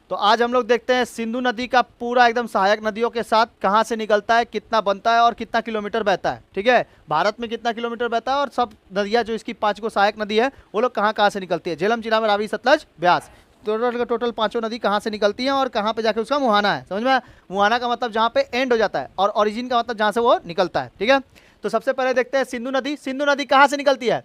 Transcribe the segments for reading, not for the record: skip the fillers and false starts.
तो आज हम लोग देखते हैं सिंधु नदी का पूरा एकदम सहायक नदियों के साथ कहाँ से निकलता है, कितना बनता है और कितना किलोमीटर बहता है। ठीक है, भारत में कितना किलोमीटर बहता है और सब नदियाँ जो इसकी 5 को सहायक नदी है वो लोग कहाँ कहाँ से निकलती है। झेलम, चिनाब, रावी, सतलज, ब्यास, टोटल 5 नदी कहाँ से निकलती हैं और कहाँ पे जाके उसका मुहाना है। समझ में? मुहाना का मतलब जहाँ पे एंड हो जाता है और ओरिजिन का मतलब जहाँ से वो निकलता है। ठीक है, तो सबसे पहले देखते हैं सिंधु नदी। सिंधु नदी कहाँ से निकलती है?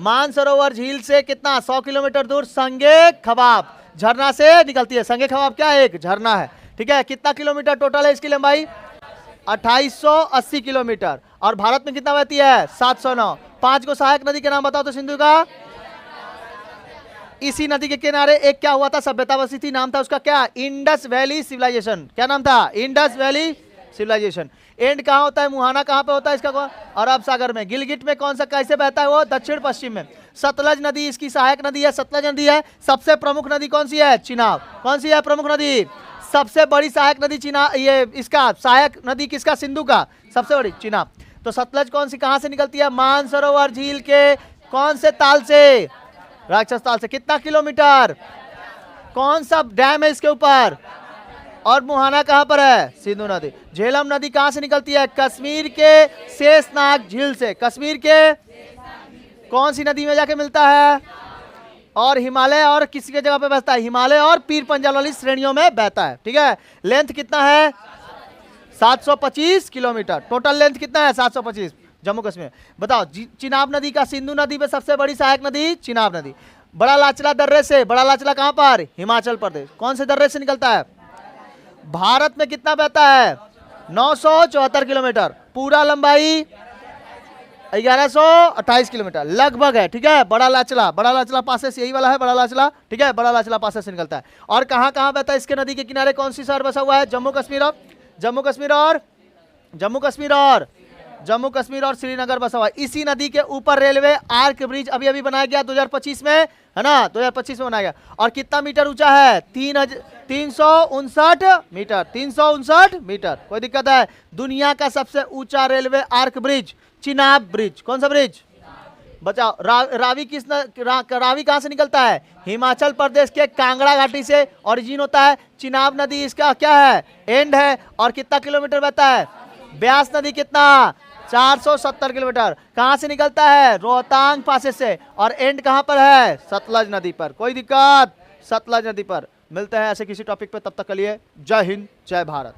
मानसरोवर झील से कितना 100 किलोमीटर दूर संगे खबाब झरना से निकलती है। संगे खबाब क्या है? एक झरना है। ठीक है, कितना किलोमीटर टोटल है इसकी लंबाई? 2880 किलोमीटर। और भारत में कितना बहती है? 709। 5 को सहायक नदी के नाम बताओ तो सिंधु का। इसी नदी के किनारे एक क्या हुआ था, सभ्यता बसी थी, नाम था उसका क्या? Indus valley civilization. क्या नाम था? Indus valley civilisation. एंड कहाँ होता है? मुहाना कहाँ पे होता है इसका? अरब सागर में। गिलगिट में कौन सा कैसे बहता है वो? दक्षिण पश्चिम में। सतलज नदी इसकी सहायक नदी है, सतलज नदी है। सबसे प्रमुख नदी कौन सी है? चिनाब। कौन सी है प्रमुख नदी? सबसे बड़ी सहायक नदी चिनाब। ये इसका सहायक नदी किसका? सिंधु का सबसे बड़ी चिनाब। तो सतलज कौन सी कहाँ से निकलती है? मानसरोवर झील के कौन से ताल से? राक्षस ताल से। कितना किलोमीटर? कौन सा डैम है इसके ऊपर? और मुहाना कहां पर है? सिंधु नदी। झेलम नदी कहां से निकलती है? कश्मीर के शेषनाग झील से। कश्मीर के कौन सी नदी में जाके मिलता है? और हिमालय और किसी के जगह पे बहता है? हिमालय और पीर पंजाल वाली श्रेणियों में बहता है। ठीक है, लेंथ कितना है? 725 किलोमीटर। टोटल लेंथ कितना है? 725। जम्मू कश्मीर। बताओ, चिनाब नदी का सिंधु नदी में सबसे बड़ी सहायक नदी चिनाब नदी। बड़ा लाचला दर्रे से। बड़ा लाचला कहां पर? हिमाचल प्रदेश। कौन से दर्रे से निकलता है? भारत में कितना बहता है? 974 किलोमीटर। पूरा लंबाई 1128 किलोमीटर लगभग है। ठीक है, बड़ा लाचला। बड़ा लाचला पासेस यही वाला है, बड़ा लाचला। ठीक है, बड़ा लाचला पासेस से निकलता है। और कहां कहां बहता है इसके नदी के किनारे? कौन सी शहर बसा हुआ है? जम्मू कश्मीर और जम्मू कश्मीर और श्रीनगर बसा हुआ है। इसी नदी के ऊपर रेलवे आर्क ब्रिज अभी अभी बनाया गया 2025 में, है ना? 2025 में बनाया गया। और कितना मीटर ऊंचा है? 359 मीटर। 359 मीटर। कोई दिक्कत है? दुनिया का सबसे ऊंचा railway arch bridge Chenab bridge. कौन सा ब्रिज? बचाओ। रावी रावी कहां से निकलता है? हिमाचल प्रदेश के कांगड़ा घाटी से ओरिजिन होता है। चिनाब नदी इसका क्या है? एंड है। और कितना किलोमीटर बहता है? ब्यास नदी कितना? 470 किलोमीटर। कहां से निकलता है? रोहतांग पासेस से। और एंड कहां पर है? सतलज नदी पर। कोई दिक्कत? सतलज नदी पर। मिलते हैं ऐसे किसी टॉपिक पे, तब तक के लिए जय हिंद, जय भारत।